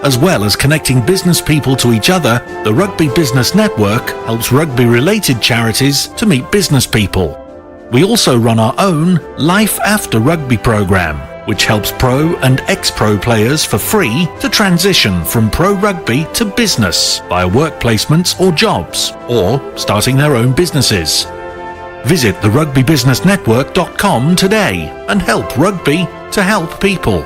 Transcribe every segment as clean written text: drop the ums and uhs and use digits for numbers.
As well as connecting business people to each other, the Rugby Business Network helps rugby-related charities to meet business people. We also run our own Life After Rugby program, which helps pro and ex-pro players for free to transition from pro rugby to business via work placements or jobs, or starting their own businesses. Visit therugbybusinessnetwork.com today and help rugby to help people.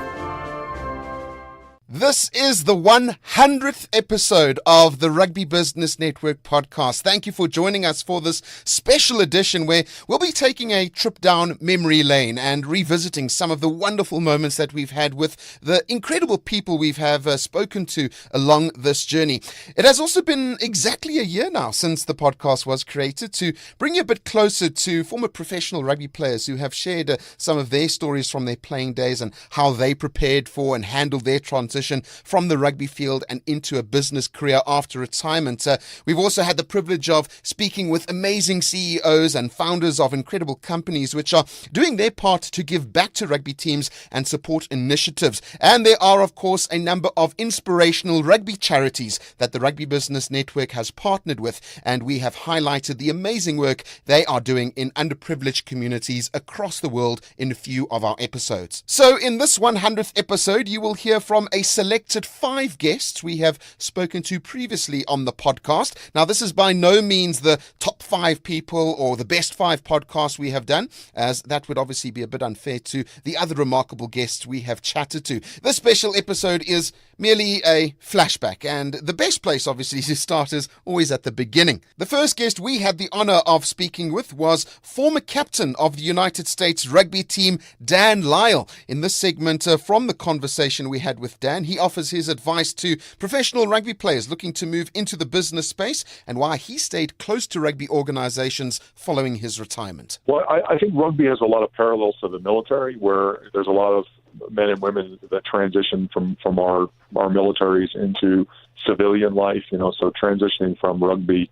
This is the 100th episode of the Rugby Business Network Podcast. Thank you for joining us for this special edition where we'll be taking a trip down memory lane and revisiting some of the wonderful moments that we've had with the incredible people we have spoken to along this journey. It has also been exactly a year now since the podcast was created to bring you a bit closer to former professional rugby players who have shared some of their stories from their playing days and how they prepared for and handled their transition from the rugby field and into a business career after retirement. We've also had the privilege of speaking with amazing CEOs and founders of incredible companies which are doing their part to give back to rugby teams and support initiatives. And there are, of course, a number of inspirational rugby charities that the Rugby Business Network has partnered with, and we have highlighted the amazing work they are doing in underprivileged communities across the world in a few of our episodes. So in this 100th episode, you will hear from a selected 5 guests we have spoken to previously on the podcast. Now, this is by no means the top 5 people or the best 5 podcasts we have done, as that would obviously be a bit unfair to the other remarkable guests we have chatted to. This special episode is merely a flashback, and the best place, obviously, to start is always at the beginning. The first guest we had the honor of speaking with was former captain of the United States rugby team, Dan Lyle. In this segment from the conversation we had with Dan, he offers his advice to professional rugby players looking to move into the business space and why he stayed close to rugby organizations following his retirement. Well, I think rugby has a lot of parallels to the military, where there's a lot of men and women that transition from our militaries into civilian life, so transitioning from rugby,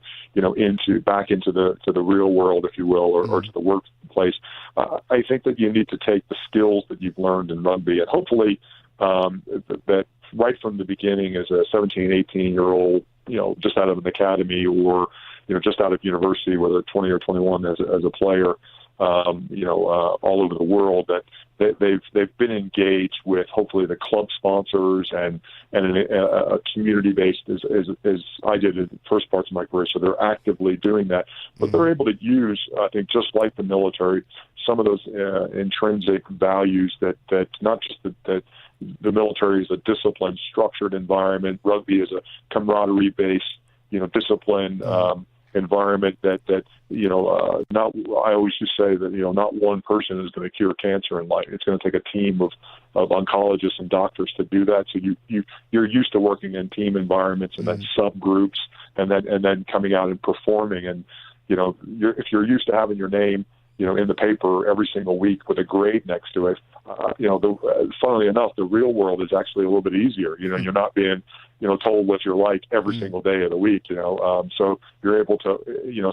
back into the real world, if you will, or to the workplace. I think that you need to take the skills that you've learned in rugby and hopefully that right from the beginning as a 17, 18-year-old, just out of an academy or, just out of university, whether 20 or 21 as a player, all over the world, that they've been engaged with hopefully the club sponsors and a community based as I did in the first parts of my career. So they're actively doing that, but they're able to use, I think, just like the military, some of those intrinsic values that not just that the military is a disciplined, structured environment. Rugby is a camaraderie based, discipline. Environment that not. I always just say that not one person is going to cure cancer in life. It's going to take a team of oncologists and doctors to do that. So you're used to working in team environments and then subgroups, and then coming out and performing. And if you're used to having your name in the paper every single week with a grade next to it, funnily enough, the real world is actually a little bit easier. You're not being told what you're like every single day of the week, so you're able to,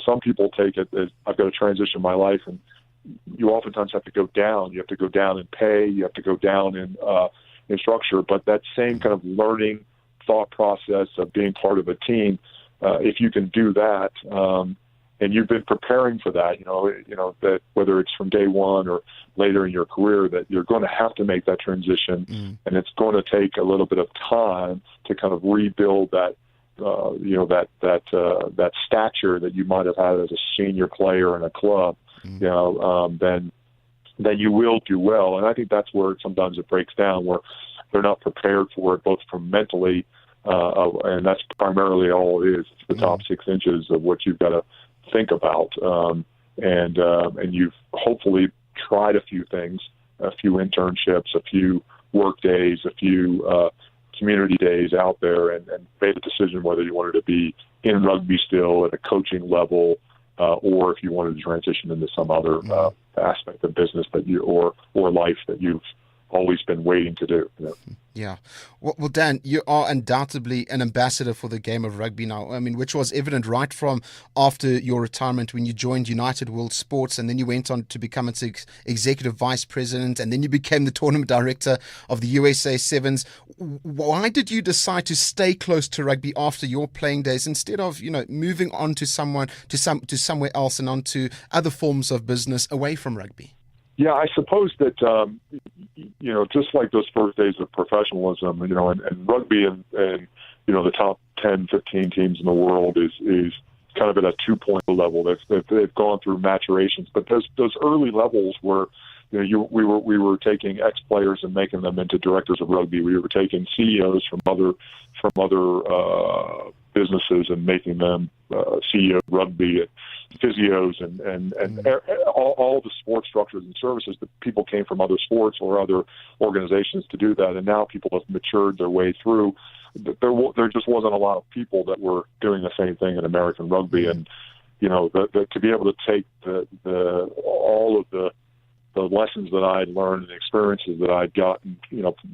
some people take it as I've got to transition my life, and you oftentimes have to go down. You have to go down in pay. You have to go down in structure. But that same kind of learning thought process of being part of a team, if you can do that, and you've been preparing for that, that whether it's from day one or later in your career, that you're going to have to make that transition, and it's going to take a little bit of time to kind of rebuild that, that stature that you might have had as a senior player in a club, then you will do well. And I think that's where sometimes it breaks down, where they're not prepared for it, both from mentally, and that's primarily all it is. It's the top 6 inches of what you've got to think about, and you've hopefully tried a few things, a few internships, a few work days, a few community days out there, and made a decision whether you wanted to be in rugby still at a coaching level, or if you wanted to transition into some other aspect of business that you or life that you've always been waiting to do. Yeah. Well, Dan, you are undoubtedly an ambassador for the game of rugby now. I mean, which was evident right from after your retirement when you joined United World Sports, and then you went on to become its executive vice president, and then you became the tournament director of the USA Sevens. Why did you decide to stay close to rugby after your playing days instead of, moving on to somewhere else and on to other forms of business away from rugby? Yeah, I suppose that, just like those first days of professionalism, and rugby and the top 10, 15 teams in the world is kind of at a 2.0 level. They've gone through maturations, but those early levels where we were taking ex-players and making them into directors of rugby. We were taking CEOs from other businesses and making them CEO of rugby, and physios and all the sports structures and services that people came from other sports or other organizations to do that. And now people have matured their way through. There just wasn't a lot of people that were doing the same thing in American rugby. And, to be able to take all of the lessons that I had learned and the experiences that I'd gotten,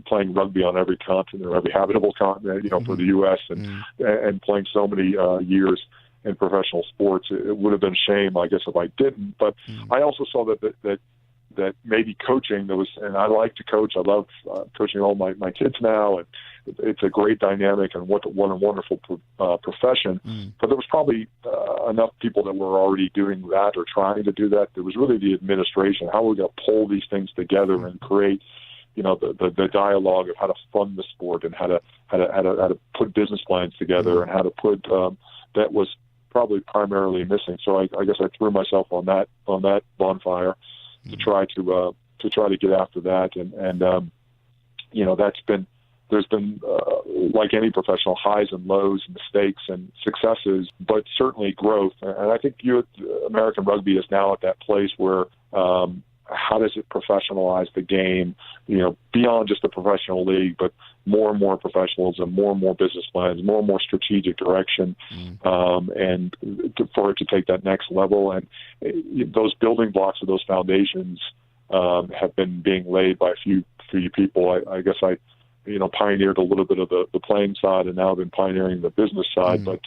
playing rugby on every continent or every habitable continent, for the U.S. and playing so many years in professional sports, it would have been a shame, I guess, if I didn't. But I also saw that maybe coaching, and I like to coach. I love coaching all my kids now, and it's a great dynamic, and what a wonderful profession. But there was probably enough people that were already doing that or trying to do that. There was really the administration. How are we going to pull these things together and create, the dialogue of how to fund the sport and how to put business plans together and how to put that was probably primarily missing. So I guess I threw myself on that bonfire to try to get after that, and there's been like any professional, highs and lows, mistakes and successes, but certainly growth. And I think American rugby is now at that place where how does it professionalize the game, beyond just the professional league, but more and more professionalism, more and more business plans, more and more strategic direction, and for it to take that next level. And those building blocks of those foundations have been being laid by a few people. I guess I pioneered a little bit of the playing side, and now I've been pioneering the business side, but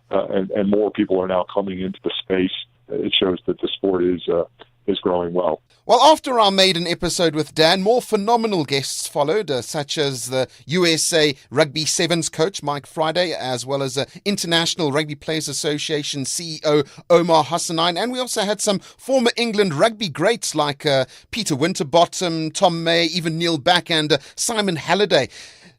and more people are now coming into the space. It shows that the sport is growing well. Well, after our maiden episode with Dan, more phenomenal guests followed, such as the USA Rugby Sevens coach Mike Friday, as well as International Rugby Players Association CEO Omar Hassanein, and we also had some former England rugby greats like Peter Winterbottom, Tom May, even Neil Back and Simon Halliday.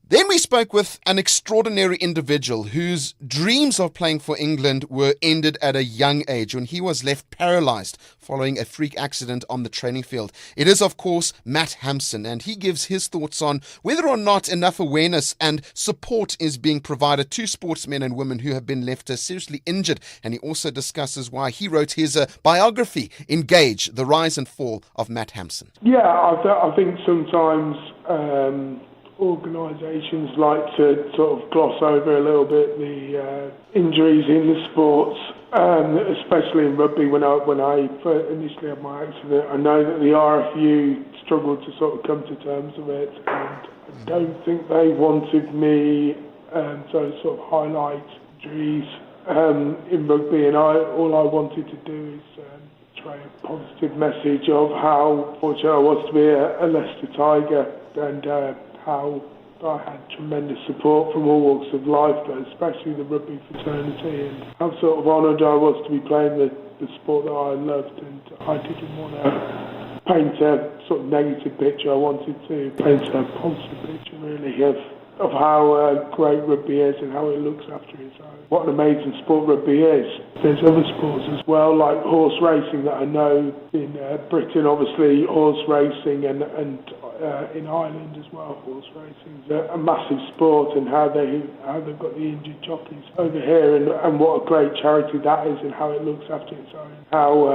Then we spoke with an extraordinary individual whose dreams of playing for England were ended at a young age when he was left paralysed following a freak accident on the training field. It is, of course, Matt Hampson, and he gives his thoughts on whether or not enough awareness and support is being provided to sportsmen and women who have been left seriously injured. And he also discusses why he wrote his biography, Engage, The Rise and Fall of Matt Hampson. Yeah, I think sometimes organisations like to sort of gloss over a little bit the injuries in the sports, especially in rugby. When I first initially had my accident, I know that the RFU struggled to sort of come to terms with it, and I don't think they wanted me to sort of highlight injuries in rugby, and all I wanted to do is portray a positive message of how fortunate I was to be a Leicester Tiger, and how I had tremendous support from all walks of life, but especially the rugby fraternity, and how sort of honoured I was to be playing the sport that I loved. And I didn't want to paint a sort of negative picture. I wanted to paint a positive picture, really, of how great rugby is and how it looks after its own. What an amazing sport rugby is. There's other sports as well, like horse racing, that I know in Britain, obviously, horse racing, and in Ireland as well, horse racing is a massive sport, and how they've got the injured jockeys over here, and what a great charity that is, and how it looks after its own. How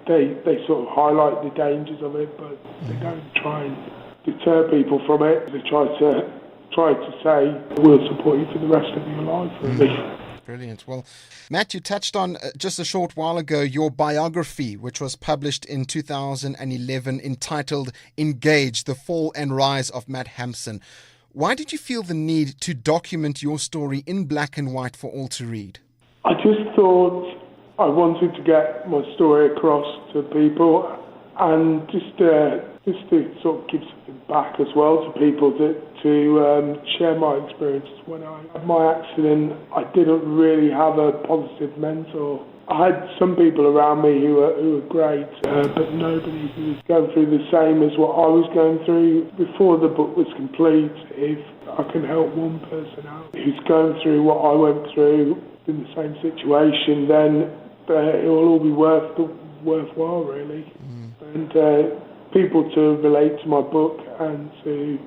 they sort of highlight the dangers of it, but they don't try and deter people from it. They try to say, we'll support you for the rest of your life, really. Brilliant. Well, Matt, you touched on just a short while ago your biography, which was published in 2011, entitled Engage, The Fall and Rise of Matt Hampson. Why did you feel the need to document your story in black and white for all to read? I just thought I wanted to get my story across to people and just to sort of give something back as well to people, to share my experiences. When I had my accident, I didn't really have a positive mentor. I had some people around me who were great, but nobody who was going through the same as what I was going through. Before the book was complete, if I can help one person out who's going through what I went through in the same situation, then it will all be worthwhile, really. And people to relate to my book and to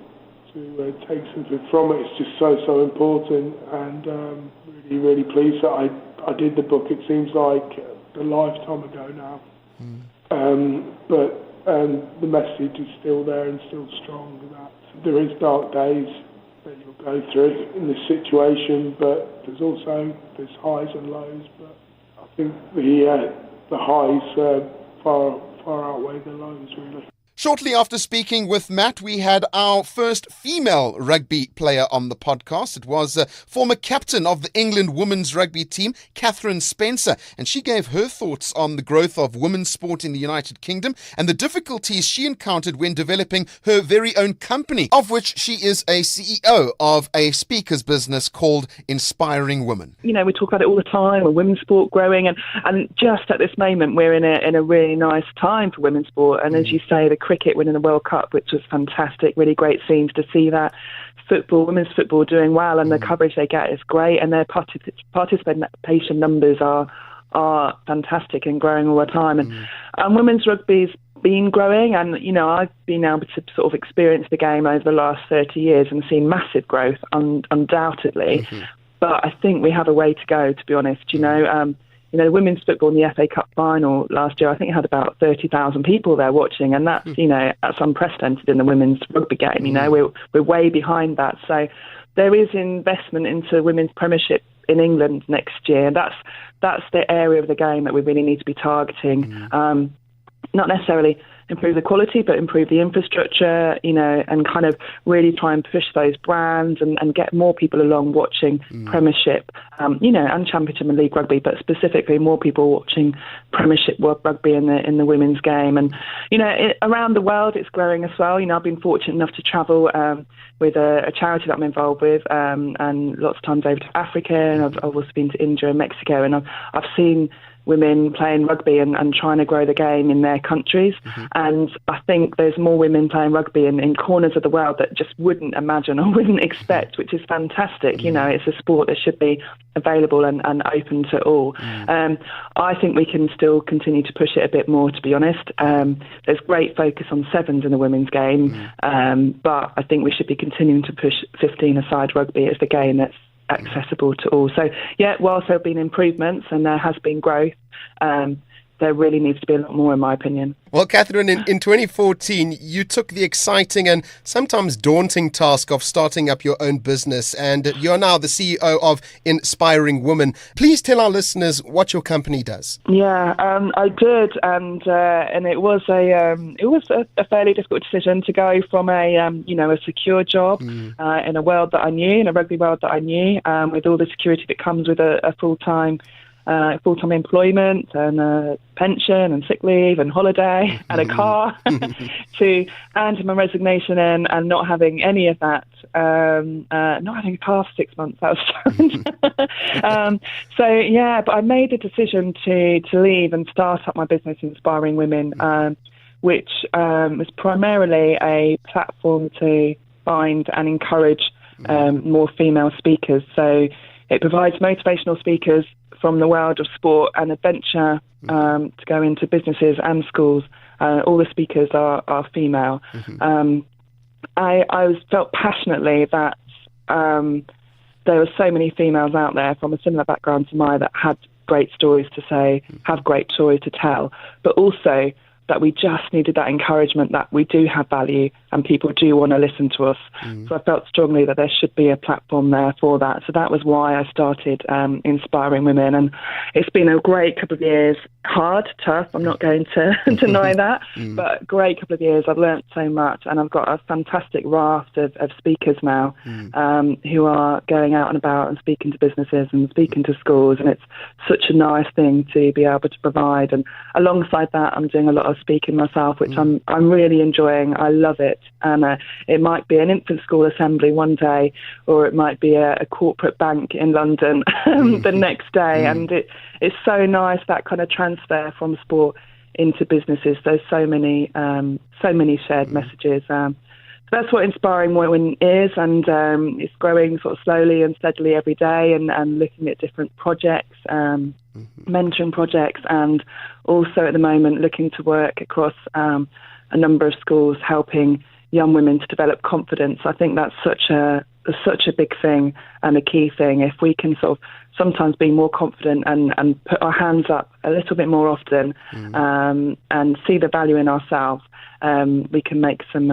take something from it is just so important. And really, really pleased that I did the book. It seems like a lifetime ago now. But the message is still there and still strong, that there is dark days that you'll go through in this situation, but there's highs and lows. But I think the highs far outweigh the lows, really. Shortly after speaking with Matt, we had our first female rugby player on the podcast. It was former captain of the England women's rugby team, Catherine Spencer, and she gave her thoughts on the growth of women's sport in the United Kingdom and the difficulties she encountered when developing her very own company, of which she is a CEO of a speakers business called Inspiring Women. You know, we talk about it all the time, with women's sport growing, and just at this moment, we're in a really nice time for women's sport. And as you say, the cricket winning the World Cup, which was fantastic, really great scenes to see that. Women's football doing well, and the coverage they get is great, and their participation numbers are fantastic and growing all the time. And women's rugby's been growing, and you know, I've been able to sort of experience the game over the last 30 years and seen massive growth, undoubtedly. But I think we have a way to go, to be honest. You know, women's football in the FA Cup final last year, I think it had about 30,000 people there watching, and that's, you know, that's unprecedented in the women's rugby game. You know, we're way behind that. So there is investment into women's premiership in England next year. That's the area of the game that we really need to be targeting. Not necessarily improve the quality, but improve the infrastructure, you know, and kind of really try and push those brands and get more people along watching Premiership, you know, and Championship and League Rugby, but specifically more people watching Premiership World Rugby in the women's game. And, you know, around the world it's growing as well. You know, I've been fortunate enough to travel with a charity that I'm involved with, and lots of times over to Africa, and I've also been to India and Mexico, and I've seen women playing rugby and trying to grow the game in their countries. And I think there's more women playing rugby in corners of the world that just wouldn't imagine or wouldn't expect, which is fantastic. You know, it's a sport that should be available and open to all. I think we can still continue to push it a bit more, to be honest. There's great focus on sevens in the women's game, but I think we should be continuing to push 15-a-side rugby as the game that's accessible to all. So, yeah, whilst there have been improvements and there has been growth, there really needs to be a lot more, in my opinion. Well, Catherine, in 2014, you took the exciting and sometimes daunting task of starting up your own business, and you're now the CEO of Inspiring Women. Please tell our listeners what your company does. Yeah, I did, and it was a fairly difficult decision to go from a secure job in a world that I knew, in a rugby world that I knew, with all the security that comes with a full-time employment and pension and sick leave and holiday and a car, to hand my resignation in and not having any of that, not having a car for 6 months. That was challenging. But I made the decision to leave and start up my business, Inspiring Women, which was primarily a platform to find and encourage more female speakers. So it provides motivational speakers from the world of sport and adventure to go into businesses and schools. All the speakers are female. I felt passionately that there were so many females out there from a similar background to mine that had great stories to say, have great stories to tell, but also that we just needed that encouragement that we do have value and people do want to listen to us. So I felt strongly that there should be a platform there for that. So that was why I started Inspiring Women. And it's been a great couple of years. Hard, tough, I'm not going to deny that, but great couple of years. I've learnt so much, and I've got a fantastic raft of speakers now who are going out and about and speaking to businesses and speaking to schools, and it's such a nice thing to be able to provide. And alongside that, I'm doing a lot of speaking myself, which I'm really enjoying. I love it. And it might be an infant school assembly one day, or it might be a corporate bank in London the next day. And it's so nice, that kind of transfer from sport into businesses. There's so many shared messages. So that's what Inspiring Women is, and it's growing sort of slowly and steadily every day, and looking at different projects, mentoring projects, and also at the moment looking to work across a number of schools, helping young women to develop confidence. I think that's such a big thing and a key thing. If we can sort of sometimes be more confident and put our hands up a little bit more often, and see the value in ourselves, we can make some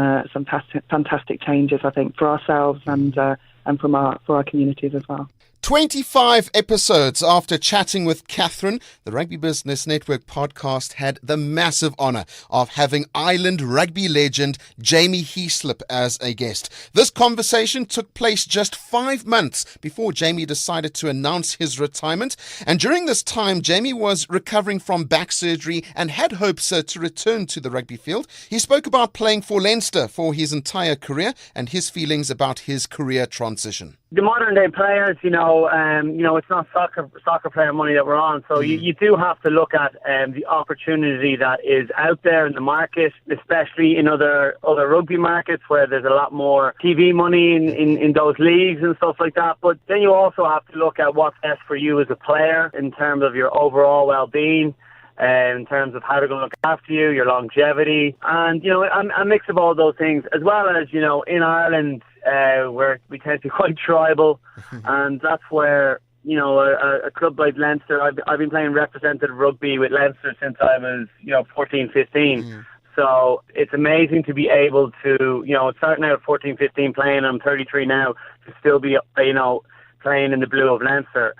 fantastic changes, I think, for ourselves and for our communities as well. 25 episodes after chatting with Catherine, the Rugby Business Network podcast had the massive honour of having Ireland rugby legend Jamie Heaslip as a guest. This conversation took place just 5 months before Jamie decided to announce his retirement. And during this time, Jamie was recovering from back surgery and had hopes to return to the rugby field. He spoke about playing for Leinster for his entire career and his feelings about his career transition. The modern day players, it's not soccer player money that we're on. So you do have to look at the opportunity that is out there in the market, especially in other rugby markets where there's a lot more TV money in those leagues and stuff like that. But then you also have to look at what's best for you as a player in terms of your overall well-being, in terms of how they're going to look after you, your longevity, and a mix of all those things, as well as in Ireland, where we tend to be quite tribal, and that's where a club like Leinster. I've been playing representative rugby with Leinster since I was 14, 15. So it's amazing to be able to starting out at 14, 15 playing. I'm 33 now, to still be playing in the blue of Leinster.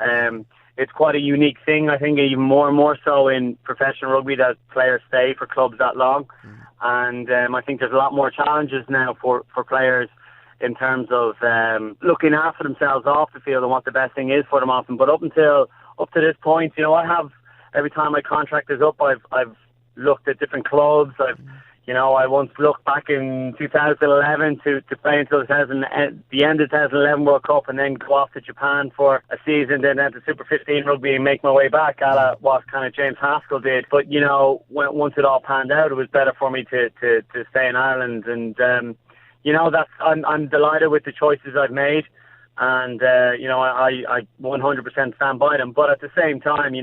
It's quite a unique thing, I think, even more and more so in professional rugby, that players stay for clubs that long. And I think there's a lot more challenges now for players in terms of looking after themselves off the field and what the best thing is for them often. But up to this point, I have, every time my contract is up, I've looked at different clubs. I once looked back in 2011 to play until the end of 2011 World Cup, and then go off to Japan for a season, then to Super 15 rugby and make my way back, a la what kind of James Haskell did. But once it all panned out, it was better for me to stay in Ireland, and I'm delighted with the choices I've made, and I 100% stand by them. But at the same time,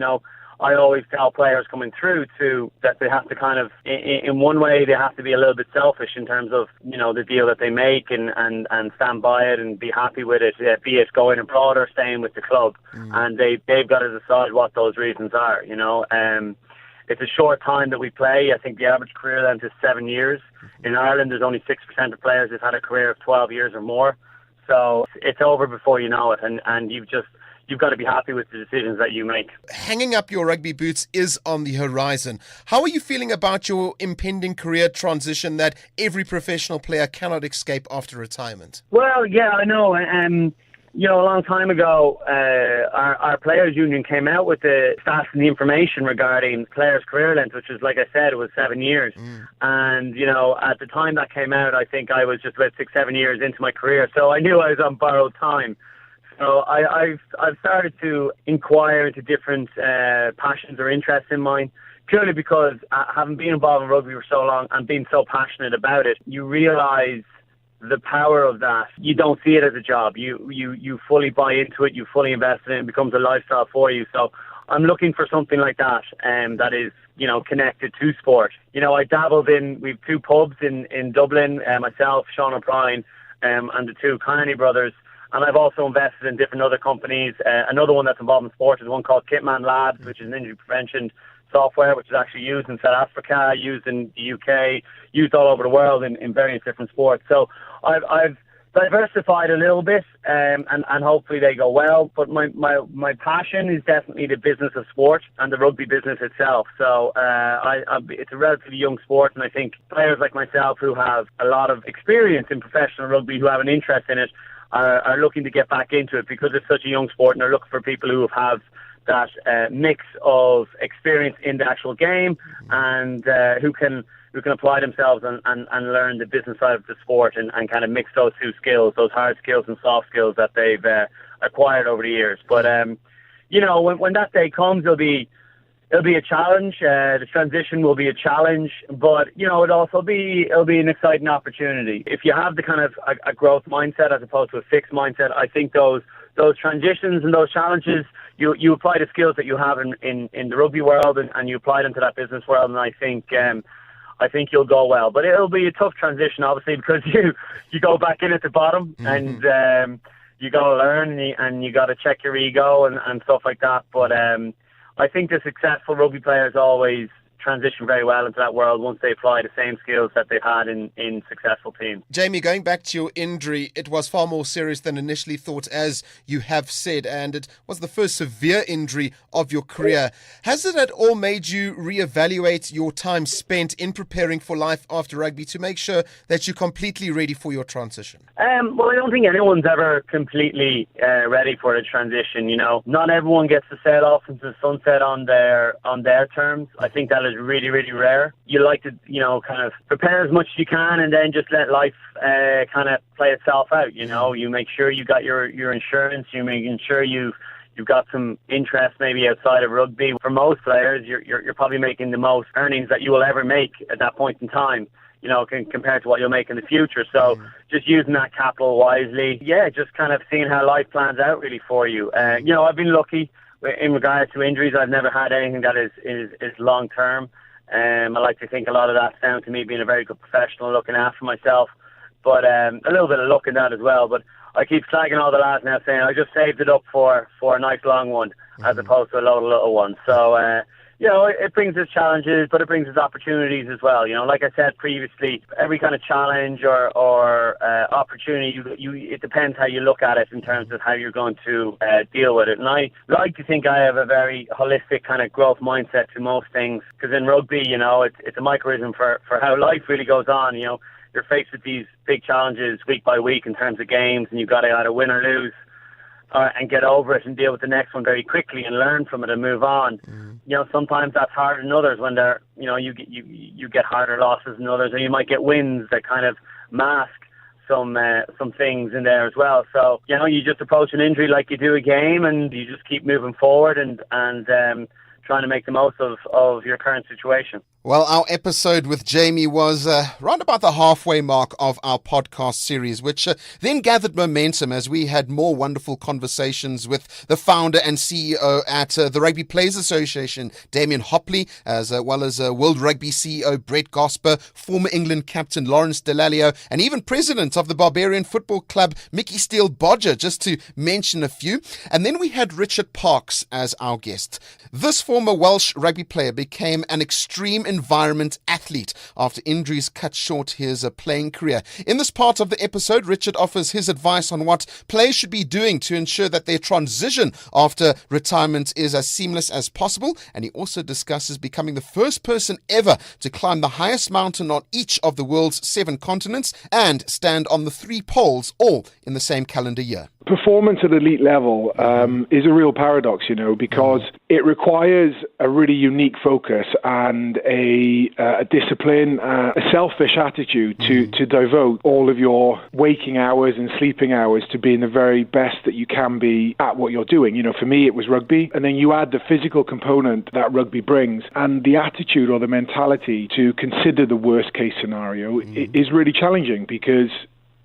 I always tell players coming through that they have to kind of, in one way, they have to be a little bit selfish in terms of, the deal that they make and stand by it and be happy with it, be it going abroad or staying with the club. And they've got to decide what those reasons are, It's a short time that we play. I think the average career length is 7 years. In Ireland, there's only 6% of players who've had a career of 12 years or more. So it's over before you know it, and you've got to be happy with the decisions that you make. Hanging up your rugby boots is on the horizon. How are you feeling about your impending career transition that every professional player cannot escape after retirement? Well, yeah, I know. A long time ago, our players' union came out with the stats and the information regarding players' career length, which is, like I said, it was 7 years. And, at the time that came out, I think I was just about 6-7 years into my career. So I knew I was on borrowed time. So I've started to inquire into different passions or interests in mine, purely because having been involved in rugby for so long and being so passionate about it, you realise the power of that. You don't see it as a job. You fully buy into it, you fully invest in it, and it becomes a lifestyle for you. So I'm looking for something like that, that is, connected to sport. I dabbled we've 2 pubs in Dublin, myself, Sean O'Brien, and the 2 Carney brothers. And I've also invested in different other companies. Another one that's involved in sport is one called Kitman Labs, which is an injury prevention software, which is actually used in South Africa, used in the UK, used all over the world in various different sports. So I've diversified a little bit, and hopefully they go well. But my passion is definitely the business of sport and the rugby business itself. So it's a relatively young sport, and I think players like myself who have a lot of experience in professional rugby, who have an interest in it, are looking to get back into it because it's such a young sport, and they're looking for people who have that mix of experience in the actual game and who can apply themselves and learn the business side of the sport and kind of mix those two skills, those hard skills and soft skills that they've acquired over the years. But when that day comes, it'll be a challenge. The transition will be a challenge, but it'll be an exciting opportunity. If you have the kind of a growth mindset as opposed to a fixed mindset, I think those transitions and those challenges, you apply the skills that you have in the rugby world and you apply them to that business world, and I think you'll go well. But it'll be a tough transition, obviously, because you go back in at the bottom and you got to learn and you got to check your ego and stuff like that. But I think the successful rugby players always transition very well into that world once they apply the same skills that they've had in successful teams. Jamie, going back to your injury, it was far more serious than initially thought, as you have said, and it was the first severe injury of your career. Has it at all made you reevaluate your time spent in preparing for life after rugby to make sure that you're completely ready for your transition? Well, I don't think anyone's ever completely ready for a transition. Not everyone gets to sail off into the sunset on their terms. I think that is really, really rare. You like to, kind of prepare as much as you can and then just let life kind of play itself out. You make sure you got your insurance. You making sure you've got some interest maybe outside of rugby. For most players, you're probably making the most earnings that you will ever make at that point in time, compared to what you'll make in the future. So just using that capital wisely. Yeah, just kind of seeing how life plans out really for you. I've been lucky in regards to injuries. I've never had anything that is long term. I like to think a lot of that's down to me being a very good professional, looking after myself, but a little bit of luck in that as well. But I keep slagging all the lads now, saying I just saved it up for a nice long one as opposed to a load of little ones. So it brings us challenges, but it brings us opportunities as well. Like I said previously, every kind of challenge or opportunity, it depends how you look at it in terms of how you're going to deal with it. And I like to think I have a very holistic kind of growth mindset to most things, because in rugby, it's a microism for how life really goes on. You're faced with these big challenges week by week in terms of games, and you've got to either win or lose. And get over it and deal with the next one very quickly and learn from it and move on. Sometimes that's harder than others when you get harder losses than others, or you might get wins that kind of mask some things in there as well. So you just approach an injury like you do a game, and you just keep moving forward and trying to make the most of your current situation. Well, our episode with Jamie was round about the halfway mark of our podcast series, which then gathered momentum as we had more wonderful conversations with the founder and CEO at the Rugby Players Association, Damien Hopley, as well as World Rugby CEO Brett Gosper, former England captain Lawrence Dallaglio, and even president of the Barbarian Football Club, Mickey Steele-Bodger, just to mention a few. And then we had Richard Parkes as our guest. This former Welsh rugby player became an extreme environment athlete after injuries cut short his playing career. In this part of the episode, Richard offers his advice on what players should be doing to ensure that their transition after retirement is as seamless as possible, and he also discusses becoming the first person ever to climb the highest mountain on each of the world's 7 continents and stand on the 3 poles, all in the same calendar year. Performance at elite level is a real paradox, because it requires a really unique focus and a discipline, a selfish attitude to devote all of your waking hours and sleeping hours to being the very best that you can be at what you're doing. For me, it was rugby, and then you add the physical component that rugby brings, and the attitude or the mentality to consider the worst case scenario is really challenging, because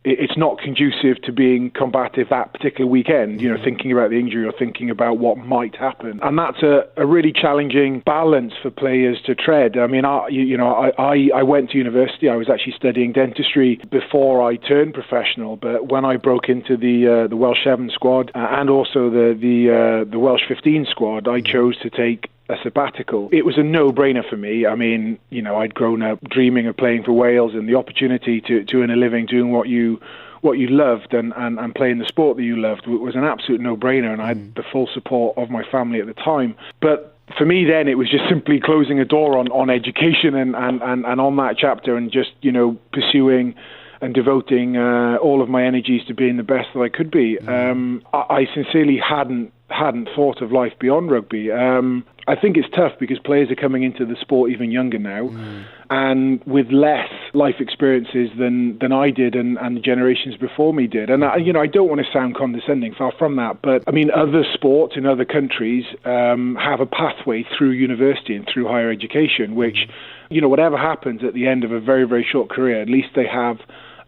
it's not conducive to being combative that particular weekend, thinking about the injury or thinking about what might happen. And that's a really challenging balance for players to tread. I mean, I went to university. I was actually studying dentistry before I turned professional. But when I broke into the Welsh 7 squad and also the Welsh 15 squad, I chose to take a sabbatical. It was a no-brainer for me. I mean, I'd grown up dreaming of playing for Wales, and the opportunity to earn a living doing what you loved and playing the sport that you loved was an absolute no-brainer, and I had the full support of my family at the time. But for me then, it was just simply closing a door on education and on that chapter, and just, pursuing and devoting all of my energies to being the best that I could be. I sincerely hadn't thought of life beyond rugby. I think it's tough because players are coming into the sport even younger now, and with less life experiences than I did and the generations before me did. And I don't want to sound condescending, far from that, but I mean, other sports in other countries have a pathway through university and through higher education, which, whatever happens at the end of a very, very short career, at least they have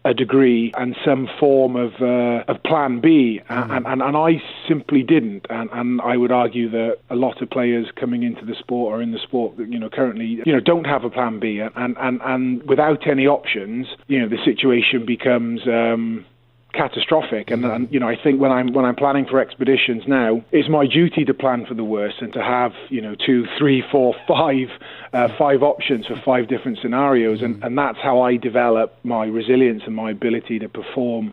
a degree and some form of plan B, and I simply didn't, and I would argue that a lot of players coming into the sport or in the sport that currently don't have a plan B, and without any options, the situation becomes catastrophic. And I think when I'm planning for expeditions now, it's my duty to plan for the worst and to have 2, 3, 4, 5 options for 5 different scenarios, and that's how I develop my resilience and my ability to perform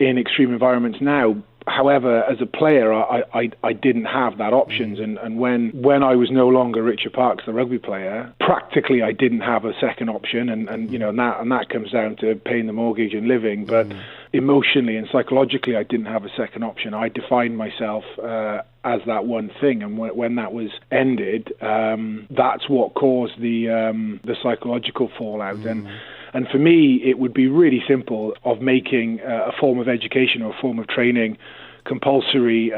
in extreme environments now. However, as a player, I didn't have that options, and when I was no longer Richard Parkes, the rugby player, practically I didn't have a second option, and that comes down to paying the mortgage and living. But emotionally and psychologically, I didn't have a second option. I defined myself as that one thing, and when that was ended, that's what caused the psychological fallout. And for me, it would be really simple of making a form of education or a form of training compulsory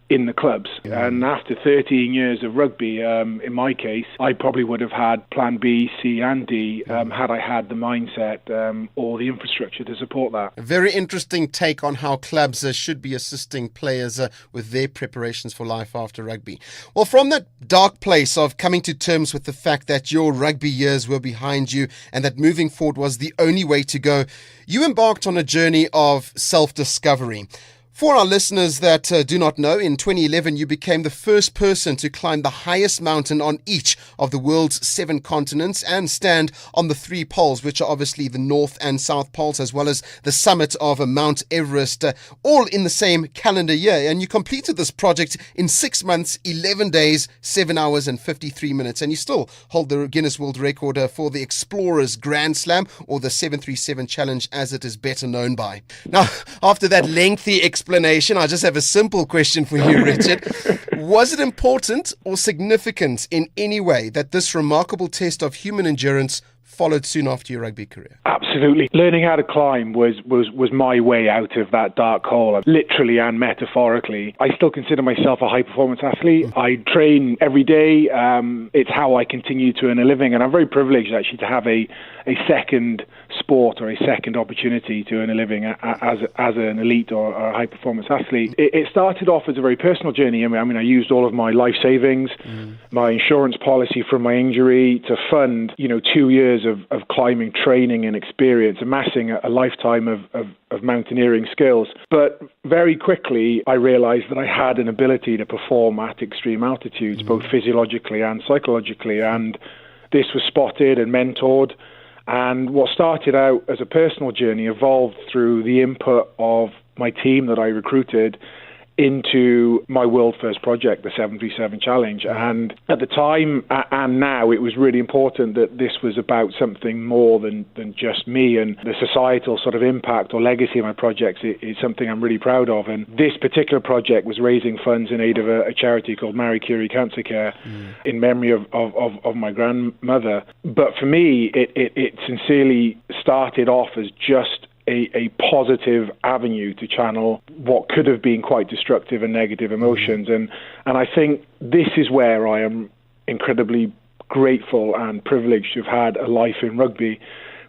in the clubs. And after 13 years of rugby, in my case, I probably would have had plan B, C and D had I had the mindset or the infrastructure to support that. A very interesting take on how clubs should be assisting players with their preparations for life after rugby. Well, from that dark place of coming to terms with the fact that your rugby years were behind you and that moving forward was the only way to go, you embarked on a journey of self-discovery. For our listeners that do not know, in 2011, you became the first person to climb the highest mountain on each of the world's 7 continents and stand on the 3 poles, which are obviously the North and South poles, as well as the summit of Mount Everest, all in the same calendar year. And you completed this project in 6 months, 11 days, 7 hours and 53 minutes. And you still hold the Guinness World Record for the Explorers Grand Slam, or the 737 Challenge, as it is better known by. Now, after that lengthy explanation, I just have a simple question for you, Richard. Was it important or significant in any way that this remarkable test of human endurance followed soon after your rugby career? Absolutely. Learning how to climb was my way out of that dark hole, literally and metaphorically. I still consider myself a high-performance athlete. I train every day. It's how I continue to earn a living, and I'm very privileged actually to have a second sport or a second opportunity to earn a living as an elite or a high-performance athlete. It started off as a very personal journey. I mean, I used all of my life savings, my insurance policy from my injury to fund, 2 years of climbing training and experience, amassing a lifetime of mountaineering skills. But very quickly, I realized that I had an ability to perform at extreme altitudes, both physiologically and psychologically. And this was spotted and mentored. And what started out as a personal journey evolved through the input of my team that I recruited into my world first project, the 737 Challenge. And at the time and now, it was really important that this was about something more than just me, and the societal sort of impact or legacy of my projects is something I'm really proud of. And this particular project was raising funds in aid of a charity called Marie Curie Cancer Care in memory of my grandmother. But for me, it sincerely started off as just a positive avenue to channel what could have been quite destructive and negative emotions. And I think this is where I am incredibly grateful and privileged to have had a life in rugby,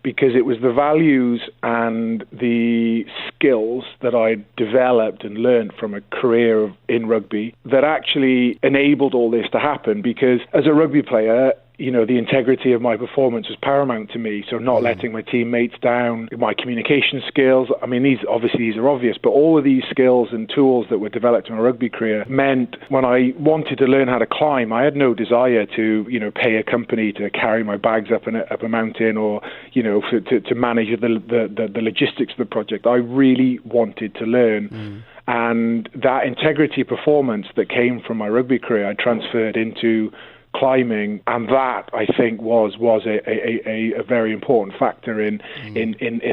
because it was the values and the skills that I developed and learned from a career in rugby that actually enabled all this to happen. Because as a rugby player, the integrity of my performance was paramount to me. So not letting my teammates down, my communication skills. I mean, these are obvious, but all of these skills and tools that were developed in my rugby career meant when I wanted to learn how to climb, I had no desire to, pay a company to carry my bags up a mountain or, to manage the logistics of the project. I really wanted to learn. And that integrity performance that came from my rugby career, I transferred into climbing, and that I think was a very important factor in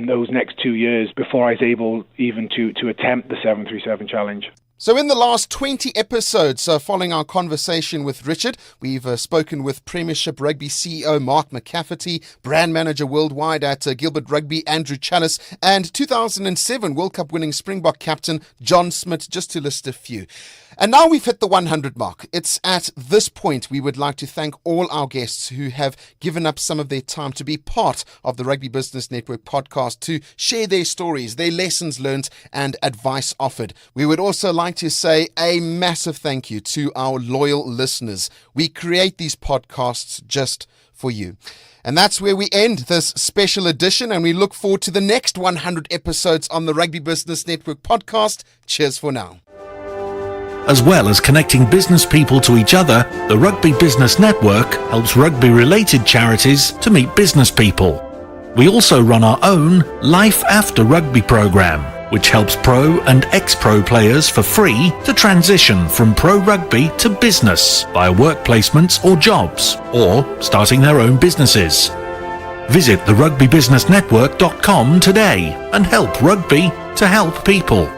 those next 2 years before I was able even to attempt the 737 challenge. So in the last 20 episodes following our conversation with Richard, we've spoken with Premiership Rugby CEO Mark McCafferty, Brand Manager Worldwide at Gilbert Rugby Andrew Challis, and 2007 World Cup winning Springbok captain John Smith, just to list a few. And now we've hit the 100 mark. It's at this point we would like to thank all our guests who have given up some of their time to be part of the Rugby Business Network podcast, to share their stories, their lessons learned and advice offered. We would also like to say a massive thank you to our loyal listeners. We create these podcasts just for you. And that's where we end this special edition, and we look forward to the next 100 episodes on the Rugby Business Network podcast. Cheers for now. As well as connecting business people to each other, the Rugby Business Network helps rugby-related charities to meet business people. We also run our own Life After Rugby program, which helps pro and ex-pro players for free to transition from pro rugby to business via work placements or jobs, or starting their own businesses. Visit therugbybusinessnetwork.com today and help rugby to help people.